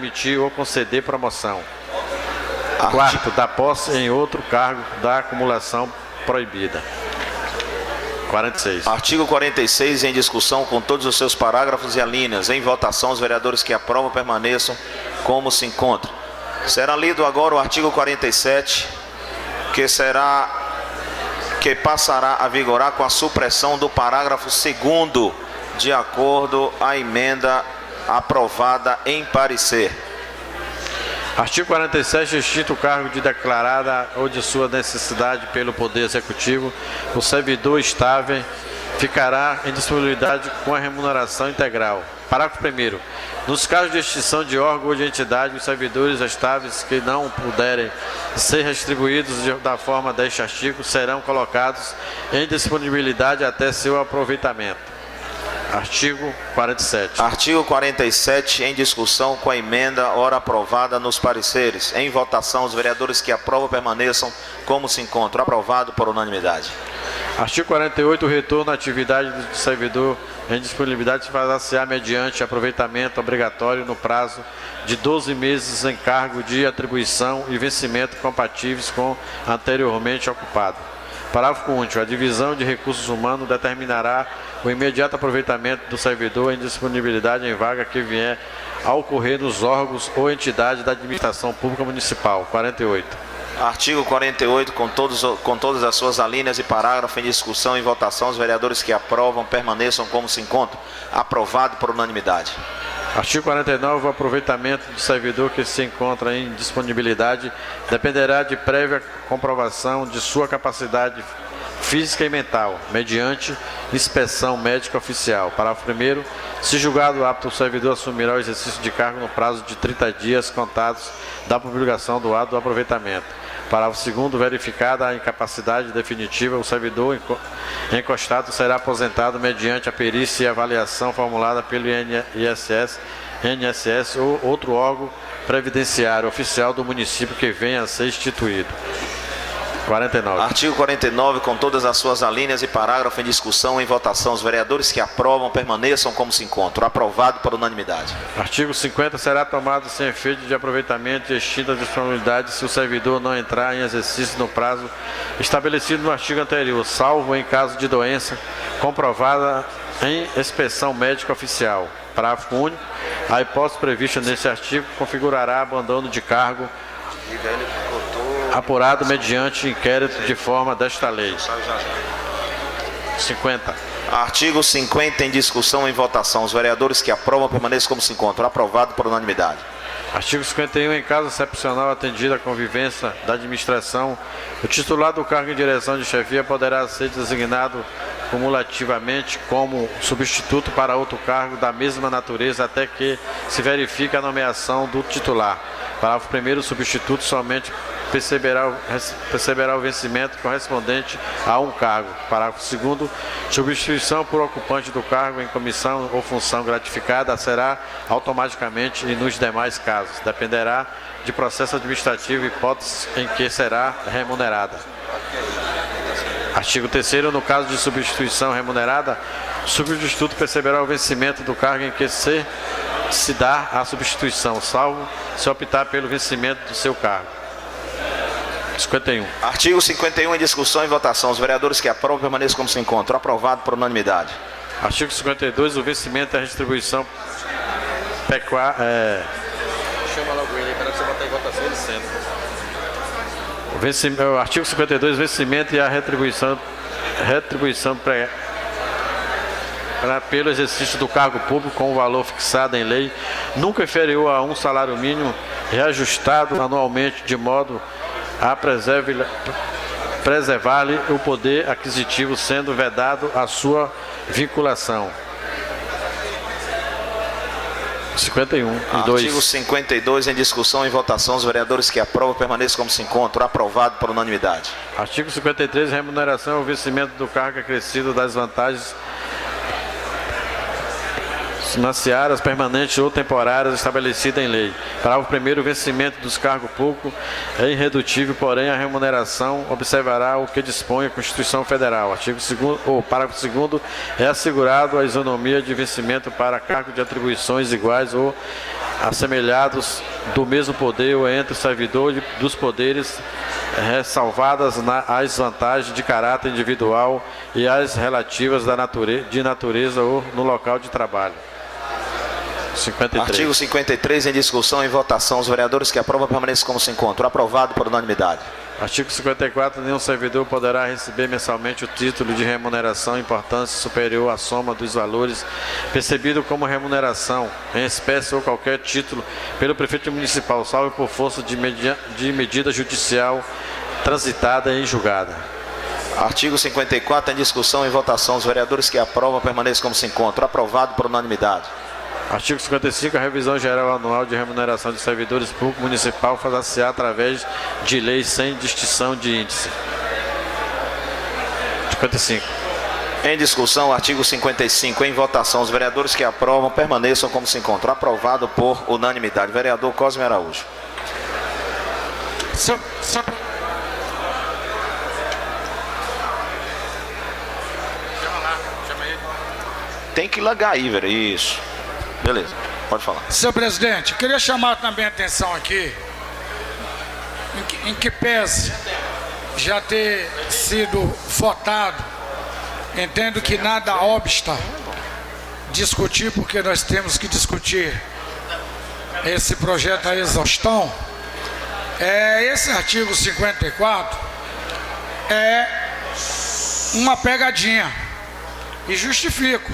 emitir ou conceder promoção. Quarto, da posse em outro cargo da acumulação proibida. 46. Artigo 46 em discussão com todos os seus parágrafos e alíneas. Em votação, os vereadores que aprovam permaneçam como se encontram. Será lido agora o artigo 47, que passará a vigorar com a supressão do parágrafo 2º, de acordo à emenda aprovada em parecer. Artigo 47, extinto o cargo de declarada ou de sua necessidade pelo Poder Executivo, o servidor estável ficará em disponibilidade com a remuneração integral. Parágrafo 1º. Nos casos de extinção de órgão ou de entidade, os servidores estáveis que não puderem ser retribuídos da forma deste artigo serão colocados em disponibilidade até seu aproveitamento. Artigo 47. Artigo 47 em discussão com a emenda ora aprovada nos pareceres. Em votação, os vereadores que aprovam permaneçam como se encontram. Aprovado por unanimidade. Artigo 48. O retorno à atividade do servidor em disponibilidade fará-se-á mediante aproveitamento obrigatório no prazo de 12 meses em cargo de atribuição e vencimento compatíveis com anteriormente ocupado. Parágrafo único. A divisão de recursos humanos determinará o imediato aproveitamento do servidor em disponibilidade em vaga que vier a ocorrer nos órgãos ou entidades da administração pública municipal. 48. Artigo 48, com todas as suas alíneas e parágrafos em discussão e votação, os vereadores que aprovam permaneçam como se encontram. Aprovado por unanimidade. Artigo 49. O aproveitamento do servidor que se encontra em disponibilidade dependerá de prévia comprovação de sua capacidade física e mental, mediante inspeção médica oficial. Parágrafo 1º. Se julgado apto, o servidor assumirá o exercício de cargo no prazo de 30 dias contados da publicação do ato do aproveitamento. Parágrafo 2º. Verificada a incapacidade definitiva, o servidor encostado será aposentado mediante a perícia e avaliação formulada pelo INSS ou outro órgão previdenciário oficial do município que venha a ser instituído. 49. Artigo 49, com todas as suas alíneas e parágrafos em discussão e em votação, os vereadores que aprovam permaneçam como se encontram. Aprovado por unanimidade. Artigo 50. Será tomado sem efeito de aproveitamento e extinta a disponibilidade se o servidor não entrar em exercício no prazo estabelecido no artigo anterior, salvo em caso de doença comprovada em inspeção médica oficial. Parágrafo único. A hipótese prevista nesse artigo configurará abandono de cargo apurado mediante inquérito de forma desta lei. 50. Artigo 50 em discussão e em votação. Os vereadores que aprovam permaneçam como se encontram. Aprovado por unanimidade. Artigo 51. Em caso excepcional atendida a convivência da administração, o titular do cargo em direção de chefia poderá ser designado cumulativamente como substituto para outro cargo da mesma natureza até que se verifique a nomeação do titular. Parágrafo 1º. O substituto somente perceberá o vencimento correspondente a um cargo. Parágrafo 2º. Substituição por ocupante do cargo em comissão ou função gratificada será automaticamente e nos demais casos. Dependerá de processo administrativo e hipótese em que será remunerada. Artigo 3º. No caso de substituição remunerada, o substituto perceberá o vencimento do cargo em que se dá a substituição, salvo se optar pelo vencimento do seu cargo. 51. Artigo 51 em discussão e votação. Os vereadores que aprovam permaneçam como se encontram. Aprovado por unanimidade. Artigo 52. O vencimento e a retribuição pecuária. Chama logo ele para você botar em votação de centro. Artigo 52. Vencimento e a retribuição pelo exercício do cargo público com o valor fixado em lei, nunca inferior a um salário mínimo, reajustado anualmente de modo a preservar-lhe o poder aquisitivo, sendo vedado a sua vinculação. 51. Artigo 52 em discussão e votação. Os vereadores que aprovam permaneçam como se encontram. Aprovado por unanimidade. Artigo 53. Remuneração ou vencimento do cargo acrescido das vantagens financiárias permanentes ou temporárias estabelecidas em lei. Parágrafo 1º. O vencimento dos cargos públicos é irredutível, porém a remuneração observará o que dispõe a Constituição Federal. Parágrafo 2º. É assegurado a isonomia de vencimento para cargos de atribuições iguais ou assemelhados do mesmo poder ou entre o servidor dos poderes, ressalvadas as vantagens de caráter individual e as relativas de natureza ou no local de trabalho. 53. Artigo 53 em discussão e votação. Os vereadores que aprovam permaneçam como se encontram. Aprovado por unanimidade. Artigo 54. Nenhum servidor poderá receber mensalmente o título de remuneração importância superior à soma dos valores percebido como remuneração, em espécie ou qualquer título, pelo prefeito municipal, salvo por força de medida judicial transitada e julgada. Artigo 54 em discussão e votação. Os vereadores que aprovam permaneçam como se encontram. Aprovado por unanimidade. Artigo 55. A revisão geral anual de remuneração de servidores públicos municipal faz-se através de lei sem distinção de índice. 55. Em discussão, artigo 55. Em votação. Os vereadores que aprovam permaneçam como se encontram. Aprovado por unanimidade. Vereador Cosme Araújo. Tem que largar aí, velho. Isso. Beleza, pode falar. Senhor presidente, queria chamar também a atenção aqui, em que pese já ter sido votado, entendo que nada obsta discutir, porque nós temos que discutir esse projeto à exaustão. Esse artigo 54 é uma pegadinha, e justifico.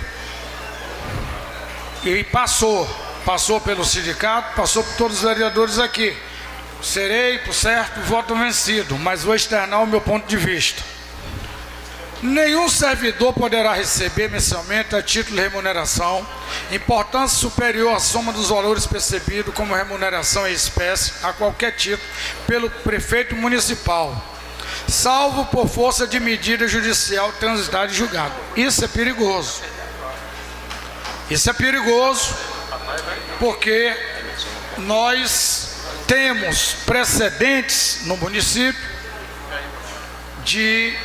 E passou pelo sindicato, passou por todos os vereadores aqui. Serei, por certo, voto vencido, mas vou externar o meu ponto de vista. Nenhum servidor poderá receber mensalmente a título de remuneração, importância superior à soma dos valores percebidos como remuneração em espécie, a qualquer título, pelo prefeito municipal, salvo por força de medida judicial transitada e julgada. Isso é perigoso. Isso é perigoso porque nós temos precedentes no município de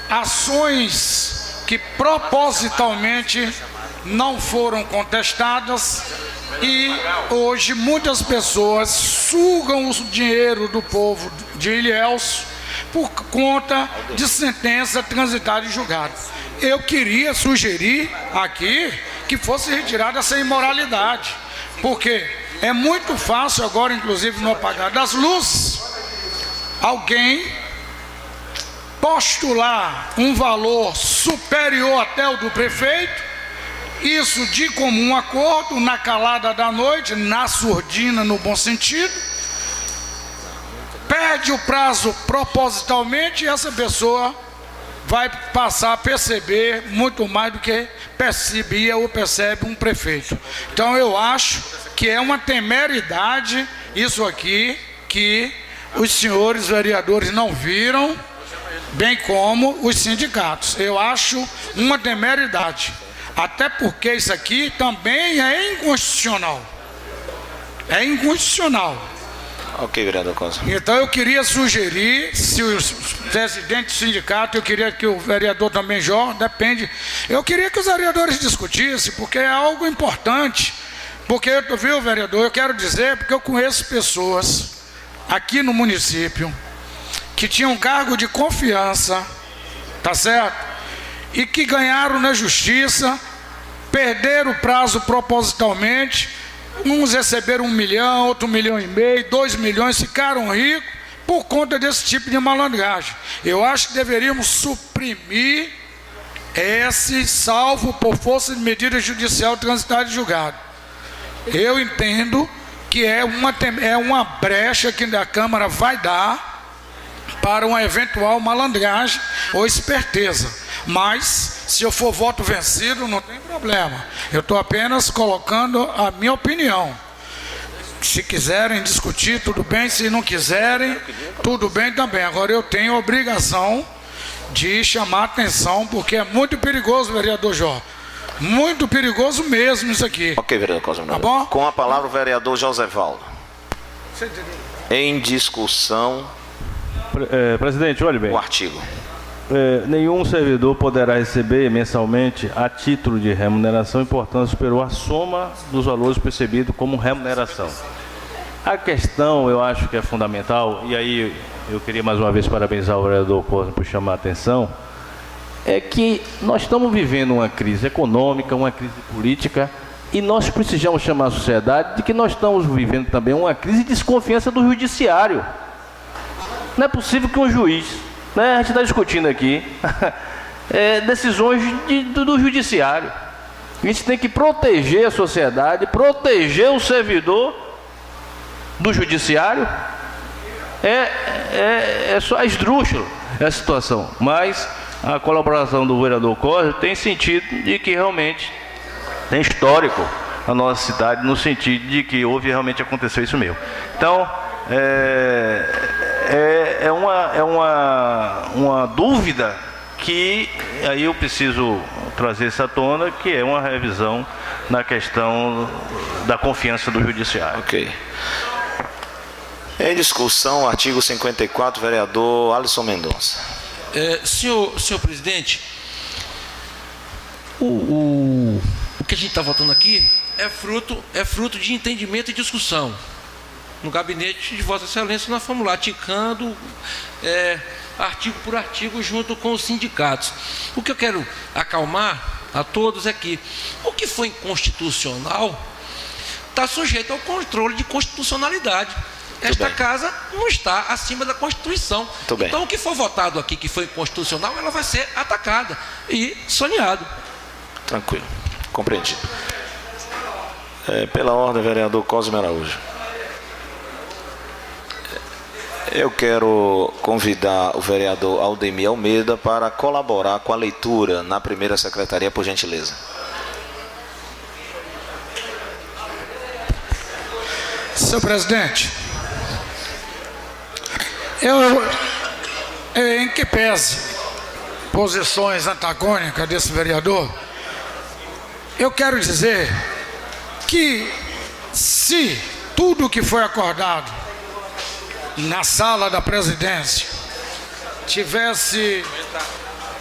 ações que propositalmente não foram contestadas e hoje muitas pessoas sugam o dinheiro do povo de Ilhéus por conta de sentença transitada e julgada. Eu queria sugerir aqui que fosse retirada essa imoralidade, porque é muito fácil agora, inclusive no apagar das luzes, alguém postular um valor superior até o do prefeito, isso de comum acordo, na calada da noite, na surdina no bom sentido, perde o prazo propositalmente e essa pessoa vai passar a perceber muito mais do que percebia ou percebe um prefeito. Então eu acho que é uma temeridade isso aqui, que os senhores vereadores não viram, bem como os sindicatos. Eu acho uma temeridade, até porque isso aqui também é inconstitucional. É inconstitucional. Ok, vereador Costa. Então eu queria sugerir, se o presidente do sindicato, eu queria que o vereador também, depende, eu queria que os vereadores discutissem, porque é algo importante, porque, viu, vereador, eu quero dizer, porque eu conheço pessoas aqui no município que tinham cargo de confiança, tá certo? E que ganharam na justiça, perderam o prazo propositalmente. Uns receberam 1 milhão, outro 1,5 milhões, 2 milhões, ficaram ricos por conta desse tipo de malandragem. Eu acho que deveríamos suprimir esse salvo por força de medida judicial transitada e julgada. Eu entendo que é uma brecha que a Câmara vai dar para uma eventual malandragem ou esperteza. Mas, se eu for voto vencido, não tem problema. Eu estou apenas colocando a minha opinião. Se quiserem discutir, tudo bem. Se não quiserem, tudo bem também. Agora, eu tenho a obrigação de chamar a atenção, porque é muito perigoso, vereador Jó. Muito perigoso mesmo isso aqui. Ok, vereador Cosme. Tá bom? Com a palavra o vereador José Valdo. Em discussão. Presidente, olhe bem. O artigo. nenhum servidor poderá receber mensalmente, a título de remuneração, importância superior à soma dos valores percebidos como remuneração. A questão, eu acho que é fundamental, e aí eu queria mais uma vez parabenizar o vereador Cosme por chamar a atenção, é que nós estamos vivendo uma crise econômica, uma crise política, e nós precisamos chamar a sociedade de que nós estamos vivendo também uma crise de desconfiança do judiciário. Não é possível que um juiz, né, a gente está discutindo aqui, decisões do judiciário. A gente tem que proteger a sociedade, proteger o servidor do judiciário. É só esdrúxulo essa situação, mas a colaboração do vereador Cosme tem sentido de que realmente tem histórico na nossa cidade, no sentido de que realmente aconteceu isso mesmo. Então, é uma dúvida que aí eu preciso trazer essa tona, que é uma revisão na questão da confiança do judiciário. Ok. Em discussão, artigo 54, vereador Alisson Mendonça. Senhor presidente, o que a gente está votando aqui é fruto de entendimento e discussão. No gabinete de Vossa Excelência nós fomos lá ticando artigo por artigo junto com os sindicatos. O que eu quero acalmar a todos é que o que foi inconstitucional está sujeito ao controle de constitucionalidade. Esta casa não está acima da Constituição. Então o que for votado aqui que foi inconstitucional, ela vai ser atacada e saneado. Tranquilo, compreendido. Pela ordem, vereador Cosme Araújo. Eu quero convidar o vereador Aldemir Almeida para colaborar com a leitura na primeira secretaria, por gentileza. Senhor presidente, em que pese posições antagônicas desse vereador, eu quero dizer que se tudo que foi acordado na sala da presidência tivesse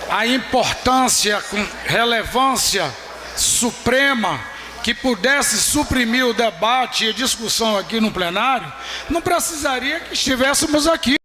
a importância com relevância suprema que pudesse suprimir o debate e a discussão aqui no plenário, não precisaria que estivéssemos aqui.